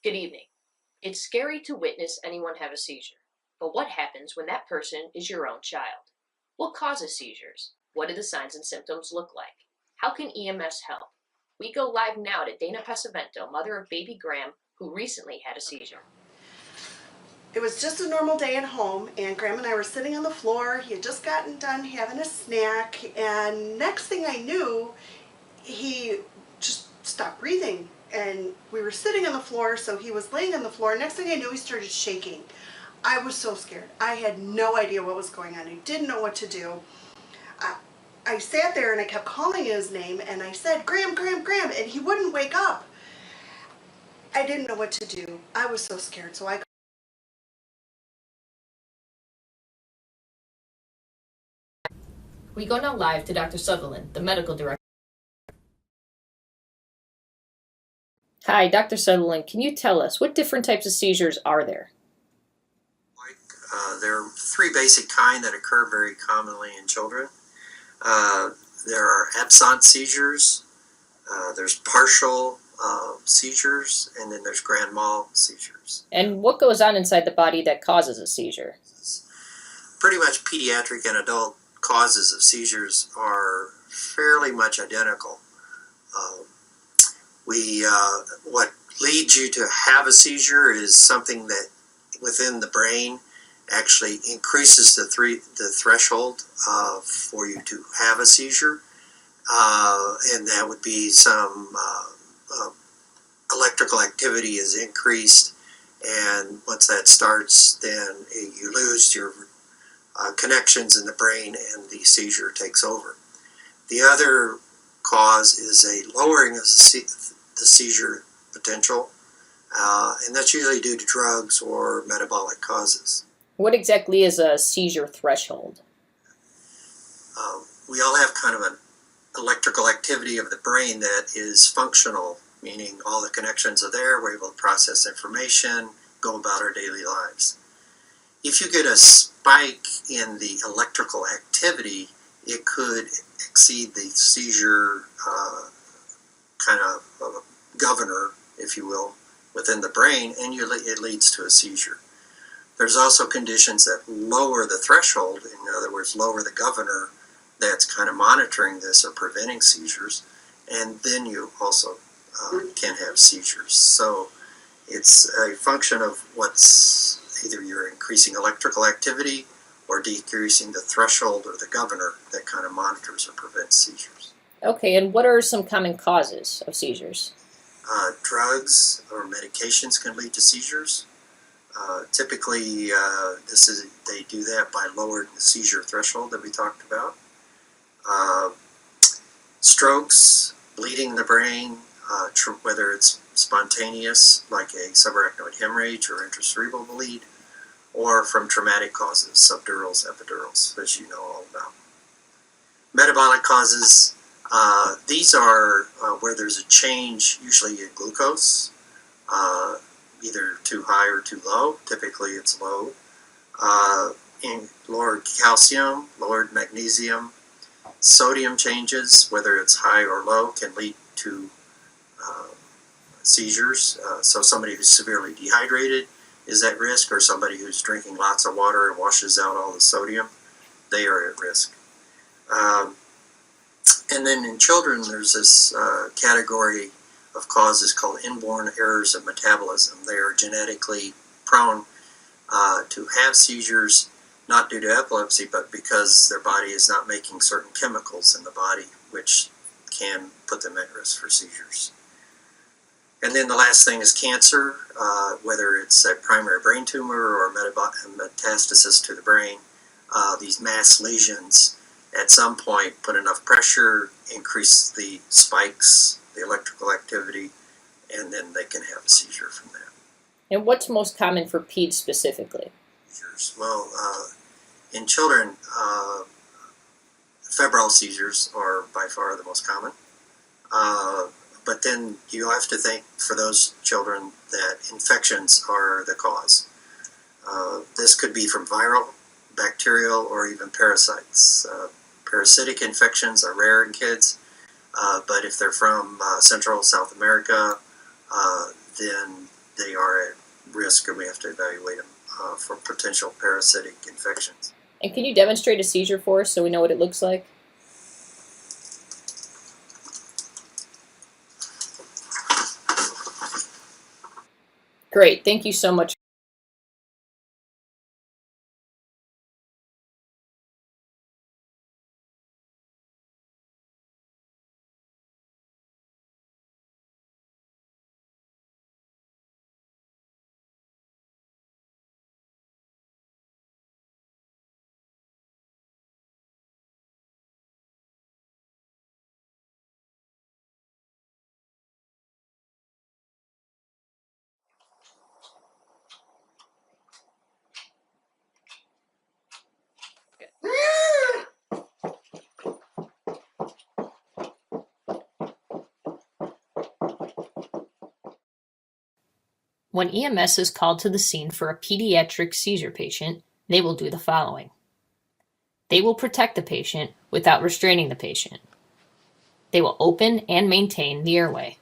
Good evening. It's scary to witness anyone have a seizure, but what happens when that person is your own child? What causes seizures? What do the signs and symptoms look like? How can EMS help? We go live now to Dana Pesavento, mother of baby Graham, who recently had a seizure. It was just a normal day at home, and Graham and I were sitting on the floor. He had just gotten done having a snack, and next thing I knew, he just stopped breathing. And we were sitting on the floor, so he was laying on the floor. Next thing I knew, he started shaking. I was so scared. I had no idea what was going on. I didn't know what to do. I, I sat there and I kept calling his name, and I said, Graham, Graham, Graham, and he wouldn't wake up. I didn't know what to do. I was so scared, so I We go now live to Dr. Sutherland, the medical director. Hi, Dr. Sutherland. Can you tell us what different types of seizures are there? There are three basic kinds that occur very commonly in children. Uh, there are absence seizures, there's partial seizures, and then there's grand mal seizures. And what goes on inside the body that causes a seizure? Pretty much pediatric and adult causes of seizures are fairly much identical. Uh, what leads you to have a seizure is something that within the brain actually increases the threshold for you to have a seizure, and that would be some electrical activity is increased, and once that starts, then you lose your connections in the brain, and the seizure takes over. The other cause is a lowering of the seizure potential, and that's usually due to drugs or metabolic causes. What exactly is a seizure threshold? We all have kind of an electrical activity of the brain that is functional, meaning all the connections are there, we're able to process information, go about our daily lives. If you get a spike in the electrical activity, it could exceed the seizure kind of governor, if you will, within the brain, and it leads to a seizure. There's also conditions that lower the threshold, in other words, lower the governor that's kind of monitoring this or preventing seizures, and then you also can have seizures. So it's a function of what's either you're increasing electrical activity or decreasing the threshold or the governor that kind of monitors or prevents seizures. Okay, and what are some common causes of seizures? Drugs or medications can lead to seizures. Typically, they do that by lowering the seizure threshold that we talked about. Strokes, bleeding in the brain, whether it's spontaneous, like a subarachnoid hemorrhage or intracerebral bleed, or from traumatic causes, subdurals, epidurals, as you know all about. Metabolic causes, these are where there's a change, usually in glucose, either too high or too low. Typically it's low. In lowered calcium, lowered magnesium, sodium changes, whether it's high or low, can lead to seizures. So somebody who's severely dehydrated is at risk, or somebody who's drinking lots of water and washes out all the sodium, they are at risk. And then in children, there's this category of causes called inborn errors of metabolism. They are genetically prone to have seizures, not due to epilepsy, but because their body is not making certain chemicals in the body, which can put them at risk for seizures. And then the last thing is cancer, whether it's a primary brain tumor or metastasis to the brain. These mass lesions at some point put enough pressure, increase the spikes, the electrical activity, and then they can have a seizure from that. And what's most common for peds specifically? Seizures. Well, in children, febrile seizures are by far the most common. But then you have to think for those children that infections are the cause. This could be from viral, bacterial, or even parasites. Parasitic infections are rare in kids, but if they're from Central South America, then they are at risk, and we have to evaluate them for potential parasitic infections. And can you demonstrate a seizure for us so we know what it looks like? Great, thank you so much. When EMS is called to the scene for a pediatric seizure patient, they will do the following. They will protect the patient without restraining the patient. They will open and maintain the airway.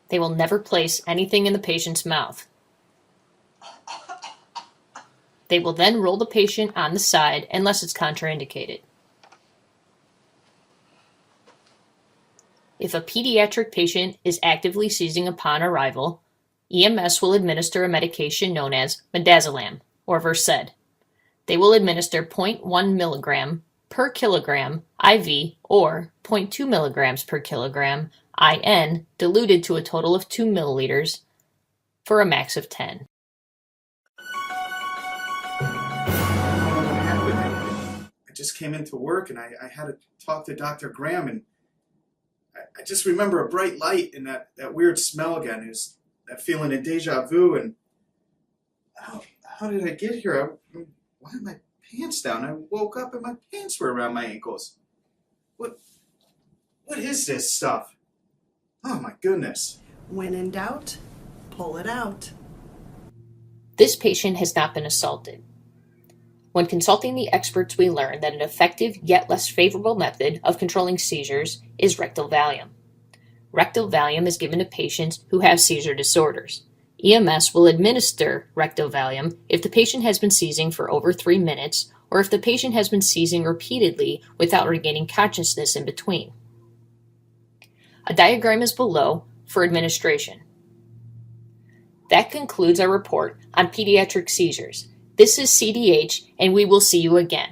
They will never place anything in the patient's mouth. They will then roll the patient on the side unless it's contraindicated. If a pediatric patient is actively seizing upon arrival, EMS will administer a medication known as midazolam, or Versed. They will administer 0.1 milligram per kilogram IV or 0.2 milligrams per kilogram IN diluted to a total of 2 milliliters for a max of 10. I just came into work and I had to talk to Dr. Graham, and I just remember a bright light and that weird smell again. It was that feeling of deja vu, and how did I get here? Why are my pants down? I woke up and my pants were around my ankles. What is this stuff? Oh my goodness. When in doubt, pull it out. This patient has not been assaulted. When consulting the experts, we learned that an effective yet less favorable method of controlling seizures is rectal Valium. Rectal Valium is given to patients who have seizure disorders. EMS will administer rectal Valium if the patient has been seizing for over 3 minutes or if the patient has been seizing repeatedly without regaining consciousness in between. A diagram is below for administration. That concludes our report on pediatric seizures. This is CDH, and we will see you again.